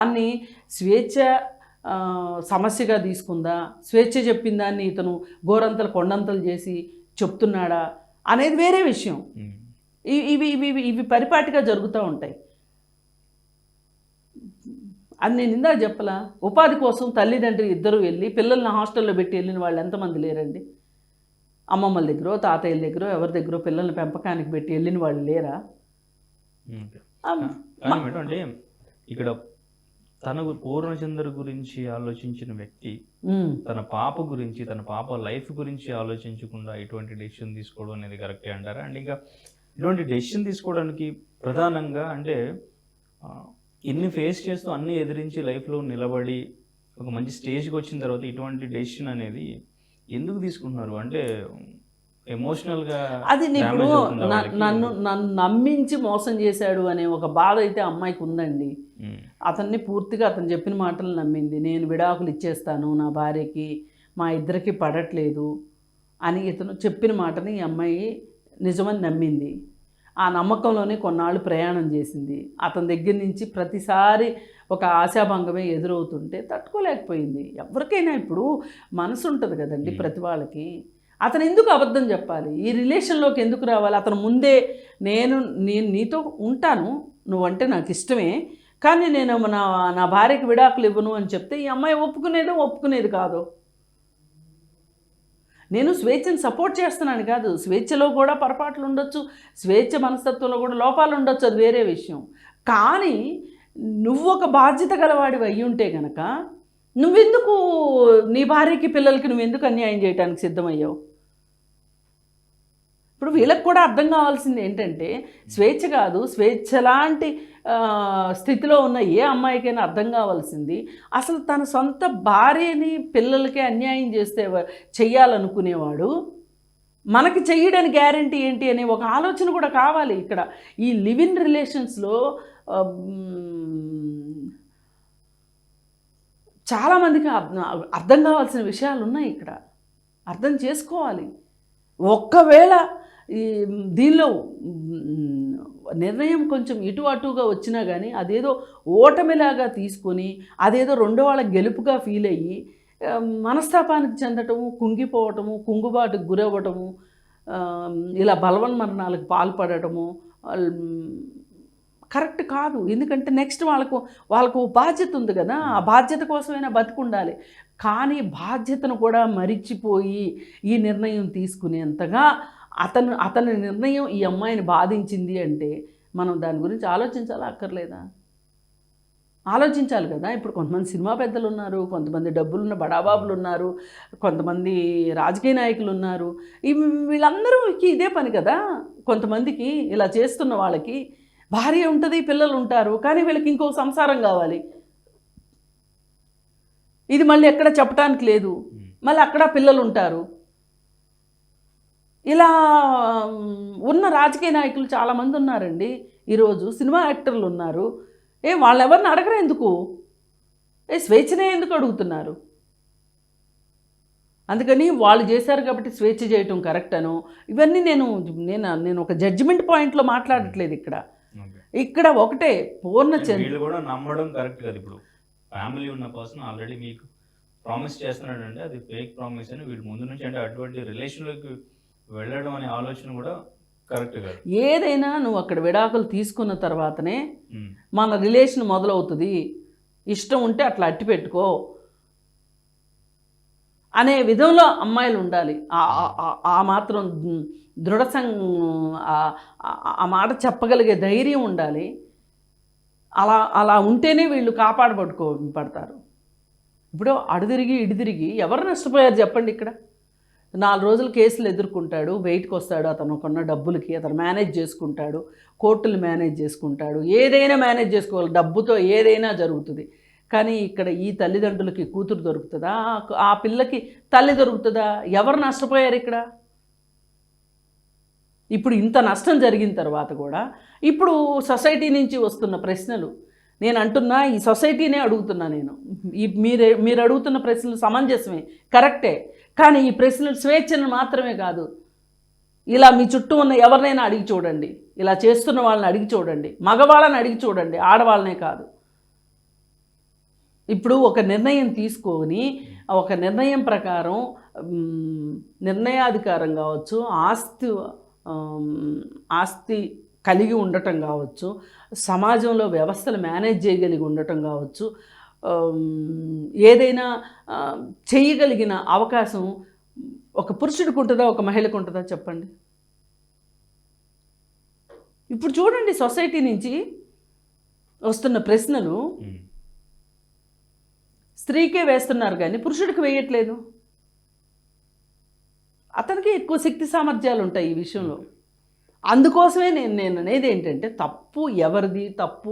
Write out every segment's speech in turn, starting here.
దాన్ని స్వేచ్ఛ సమస్యగా తీసుకుందా, స్వేచ్ఛ చెప్పిన దాన్ని ఇతను గోరంతలు కొండంతలు చేసి చెప్తున్నాడా అనేది వేరే విషయం. ఇవి ఇవి ఇవి పరిపాటిగా జరుగుతూ ఉంటాయి. అది నేను ఇందాక చెప్పలా, ఉపాధి కోసం తల్లిదండ్రులు ఇద్దరు వెళ్ళి పిల్లల్ని హాస్టల్లో పెట్టి వెళ్ళిన వాళ్ళు ఎంతమంది లేరండి? అమ్మమ్మల దగ్గర, తాతయ్యల దగ్గర, ఎవరి దగ్గర పిల్లల్ని పెంపకానికి పెట్టి వెళ్ళిన వాళ్ళు లేరా? అంటే ఇక్కడ తనకు పూర్ణచంద్ర గురించి ఆలోచించిన వ్యక్తి తన పాప గురించి, తన పాప లైఫ్ గురించి ఆలోచించకుండా ఇటువంటి డెసిషన్ తీసుకోవడం అనేది కరెక్టే అంటారా? అండ్ ఇంకా ఇటువంటి డెసిషన్ తీసుకోవడానికి ప్రధానంగా అంటే ఇన్ని ఫేస్ చేస్తూ అన్ని ఎదిరించి లైఫ్లో నిలబడి ఒక మంచి స్టేజ్కి వచ్చిన తర్వాత ఇటువంటి డెసిషన్ అనేది ఎందుకు తీసుకుంటున్నారు? అంటే ఎమోషనల్గా అది ఇప్పుడు నన్ను నమ్మించి మోసం చేశాడు అనే ఒక బాధ అయితే అమ్మాయికి ఉందండి. అతన్ని పూర్తిగా అతను చెప్పిన మాటలు నమ్మింది. నేను విడాకులు ఇచ్చేస్తాను నా భార్యకి, మా ఇద్దరికి పడట్లేదు అని ఇతను చెప్పిన మాటని ఈ అమ్మాయి నిజమని నమ్మింది. ఆ నమ్మకంలోనే కొన్నాళ్ళు ప్రయాణం చేసింది. అతని దగ్గర నుంచి ప్రతిసారి ఒక ఆశాభంగమే ఎదురవుతుంటే తట్టుకోలేకపోయింది. ఎవరికైనా ఇప్పుడు మనసు ఉంటుంది కదండి ప్రతి వాళ్ళకి. అతను ఎందుకు అబద్ధం చెప్పాలి? ఈ రిలేషన్లోకి ఎందుకు రావాలి? అతను ముందే నేను నీతో ఉంటాను, నువ్వంటే నాకు ఇష్టమే, కానీ నేను నా భార్యకి విడాకులు ఇవ్వను అని చెప్తే ఈ అమ్మాయి ఒప్పుకునేది కాదు. నేను స్వేచ్ఛను సపోర్ట్ చేస్తున్నాను కాదు, స్వేచ్ఛలో కూడా పొరపాట్లు ఉండొచ్చు, స్వేచ్ఛ మనస్తత్వంలో కూడా లోపాలు ఉండొచ్చు, అది వేరే విషయం. కానీ నువ్వు ఒక బాధ్యత గలవాడివి అయ్యి ఉంటే గనక నువ్వెందుకు నీ భార్యకి పిల్లలకి నువ్వెందుకు అన్యాయం చేయడానికి సిద్ధమయ్యావు? ఇప్పుడు వీళ్ళకి కూడా అర్థం కావాల్సింది ఏంటంటే స్వేచ్ఛ కాదు, స్వేచ్ఛ లాంటి స్థితిలో ఉన్న ఏ అమ్మాయికైనా అర్థం కావాల్సింది అసలు తన సొంత భార్యని పిల్లలకే అన్యాయం చెయ్యాలనుకునేవాడు మనకి చెయ్యడానికి గ్యారంటీ ఏంటి అనే ఒక ఆలోచన కూడా కావాలి. ఇక్కడ ఈ లివ్ ఇన్ రిలేషన్స్లో చాలామందికి అర్థం కావాల్సిన విషయాలు ఉన్నాయి. ఇక్కడ అర్థం చేసుకోవాలి. ఒక్కవేళ ఈ దీనిలో నిర్ణయం కొంచెం ఇటు అటుగా వచ్చినా కానీ అదేదో ఓటమిలాగా తీసుకొని అదేదో రెండో వాళ్ళ గెలుపుగా ఫీల్ అయ్యి మనస్తాపానికి చెందటము, కుంగిపోవటము, కుంగుబాటుకు గురవ్వటము, ఇలా బలవన్మరణాలకు పాల్పడటము కరెక్ట్ కాదు. ఎందుకంటే నెక్స్ట్ వాళ్ళకు బాధ్యత ఉంది కదా, ఆ బాధ్యత కోసమైనా బతికుండాలి. కానీ బాధ్యతను కూడా మరిచిపోయి ఈ నిర్ణయం తీసుకునేంతగా అతని నిర్ణయం ఈ అమ్మాయిని బాధించింది అంటే మనం దాని గురించి ఆలోచించాలా అక్కర్లేదా? ఆలోచించాలి కదా. ఇప్పుడు కొంతమంది సినిమా పెద్దలు ఉన్నారు, కొంతమంది డబ్బులున్న బడాబాబులు ఉన్నారు, కొంతమంది రాజకీయ నాయకులు ఉన్నారు. వీళ్ళందరూకి ఇదే పని కదా. కొంతమందికి ఇలా చేస్తున్న వాళ్ళకి భార్య ఉంటుంది, పిల్లలు ఉంటారు, కానీ వీళ్ళకి ఇంకో సంసారం కావాలి. ఇది మళ్ళీ ఎక్కడ చెప్పడానికి లేదు, మళ్ళీ అక్కడ పిల్లలు ఉంటారు. ఇలా ఉన్న రాజకీయ నాయకులు చాలామంది ఉన్నారండి. ఈరోజు సినిమా యాక్టర్లు ఉన్నారు. వాళ్ళు ఎవరిని అడగరు ఎందుకు? స్వేచ్ఛనే ఎందుకు అడుగుతున్నారు? అందుకని వాళ్ళు చేశారు కాబట్టి స్వేచ్ఛ చేయటం కరెక్ట్ అను ఇవన్నీ నేను ఒక జడ్జిమెంట్ పాయింట్లో మాట్లాడట్లేదు. ఇక్కడ ఒకటే వీళ్ళు కూడా నమ్మడం కరెక్ట్ కదా. ఇప్పుడు ఫ్యామిలీ ఉన్న పర్సన్ ఆల్రెడీ మీకు ప్రామిస్ చేస్తున్నాడు అంటే అది ఫేక్ ప్రామిస్ అని వీళ్ళు ముందు నుంచి అంటే అటువంటి రిలేషన్లోకి వెళ్ళడం అనే ఆలోచన కూడా కరెక్ట్ కాదు. ఏదైనా నువ్వు అక్కడ విడాకులు తీసుకున్న తర్వాతనే మన రిలేషన్ మొదలవుతుంది. ఇష్టం ఉంటే అట్లా అట్టి పెట్టుకో అనే విధంలో అమ్మాయిలు ఉండాలి. ఆ మాత్రం ఆ మాట చెప్పగలిగే ధైర్యం ఉండాలి. అలా ఉంటేనే వీళ్ళు పడతారు. ఇప్పుడు అడుదిరిగి ఇడిదిరిగి ఎవరు నష్టపోయారు చెప్పండి? ఇక్కడ 4 రోజులు కేసులు ఎదుర్కొంటాడు, బయటకు వస్తాడు, అతను కొన్న డబ్బులకి అతను మేనేజ్ చేసుకుంటాడు, కోర్టులు మేనేజ్ చేసుకుంటాడు, ఏదైనా మేనేజ్ చేసుకోవాలి, డబ్బుతో ఏదైనా జరుగుతుంది. కానీ ఇక్కడ ఈ తల్లిదండ్రులకి కూతురు దొరుకుతుందా? ఆ పిల్లకి తల్లి దొరుకుతుందా? ఎవరు నష్టపోయారు ఇక్కడ? ఇప్పుడు ఇంత నష్టం జరిగిన తర్వాత కూడా ఇప్పుడు సొసైటీ నుంచి వస్తున్న ప్రశ్నలు నేను అంటున్నా, ఈ సొసైటీనే అడుగుతున్నా. మీరు అడుగుతున్న ప్రశ్నలు సమంజసమే, కరెక్టే. కానీ ఈ ప్రశ్నలు స్వేచ్ఛను మాత్రమే కాదు, ఇలా మీ చుట్టూ ఉన్న ఎవరినైనా అడిగి చూడండి, ఇలా చేస్తున్న వాళ్ళని అడిగి చూడండి, మగవాళ్ళని అడిగి చూడండి, ఆడవాళ్ళనే కాదు. ఇప్పుడు ఒక నిర్ణయం తీసుకొని ఒక నిర్ణయం ప్రకారం నిర్ణయాధికారం కావచ్చు, ఆస్తి కలిగి ఉండటం కావచ్చు, సమాజంలో వ్యవస్థలు మేనేజ్ చేయగలిగి ఉండటం కావచ్చు, ఏదైనా చేయగలిగిన అవకాశం ఒక పురుషుడికి ఉంటుందా, ఒక మహిళకు ఉంటుందా చెప్పండి. ఇప్పుడు చూడండి, సొసైటీ నుంచి వస్తున్న ప్రశ్నలు స్త్రీకే వేస్తున్నారు కానీ పురుషుడికి వేయట్లేదు. అతనికి ఎక్కువ శక్తి సామర్థ్యాలు ఉంటాయి ఈ విషయంలో. అందుకోసమే నేను అనేది ఏంటంటే, తప్పు ఎవరిది, తప్పు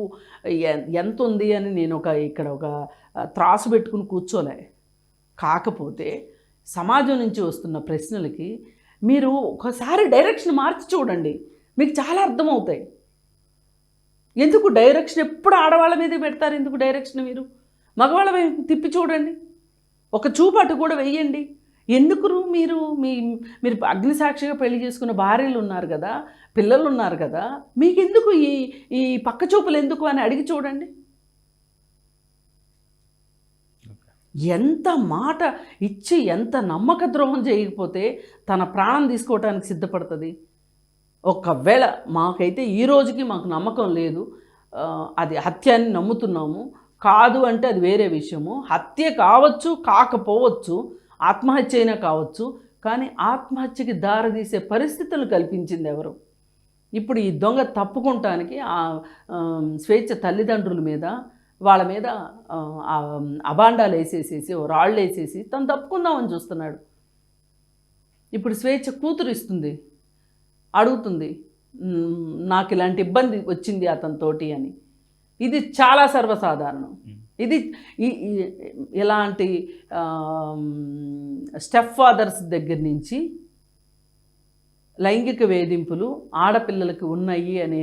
ఎంత ఉంది అని నేను ఇక్కడ ఒక త్రాసు పెట్టుకుని కూర్చోలే. కాకపోతే సమాజం నుంచి వస్తున్న ప్రశ్నలకి మీరు ఒకసారి డైరెక్షన్ మార్చి చూడండి, మీకు చాలా అర్థమవుతాయి. ఎందుకు డైరెక్షన్ ఎప్పుడు ఆడవాళ్ళ మీదే పెడతారు? ఎందుకు డైరెక్షన్ మీరు మగవాళ్ళ తిప్పి చూడండి, ఒక చూపటు కూడా వెయ్యండి. ఎందుకు మీరు అగ్నిసాక్షిగా పెళ్లి చేసుకున్న భార్యలు ఉన్నారు కదా, పిల్లలు ఉన్నారు కదా, మీకెందుకు ఈ పక్క చూపులు ఎందుకు అని అడిగి చూడండి. ఎంత మాట ఇచ్చి ఎంత నమ్మక ద్రోహం చేయకపోతే తన ప్రాణం తీసుకోవటానికి సిద్ధపడుతుంది. ఒకవేళ మాకైతే ఈ రోజుకి మాకు నమ్మకం లేదు, అది హత్య అని నమ్ముతున్నాము. కాదు అంటే అది వేరే విషయము. హత్య కావచ్చు, కాకపోవచ్చు, ఆత్మహత్య అయినా కావచ్చు. కానీ ఆత్మహత్యకి దారితీసే పరిస్థితులు కల్పించింది ఎవరు? ఇప్పుడు ఈ దొంగ తప్పుకుంటానికి స్వేచ్ఛ తల్లిదండ్రుల మీద, వాళ్ళ మీద అబాండాలు వేసేసేసి, రాళ్ళు వేసేసి తను తప్పుకుందామని చూస్తున్నాడు. ఇప్పుడు స్వేచ్ఛ కూతురు ఇస్తుంది, అడుగుతుంది, నాకు ఇలాంటి ఇబ్బంది వచ్చింది అతనితోటి అని. ఇది చాలా సర్వసాధారణం. ఇది ఇలాంటి స్టెప్ ఫాదర్స్ దగ్గర నుంచి లైంగిక వేధింపులు ఆడపిల్లలకి ఉన్నాయి అనేది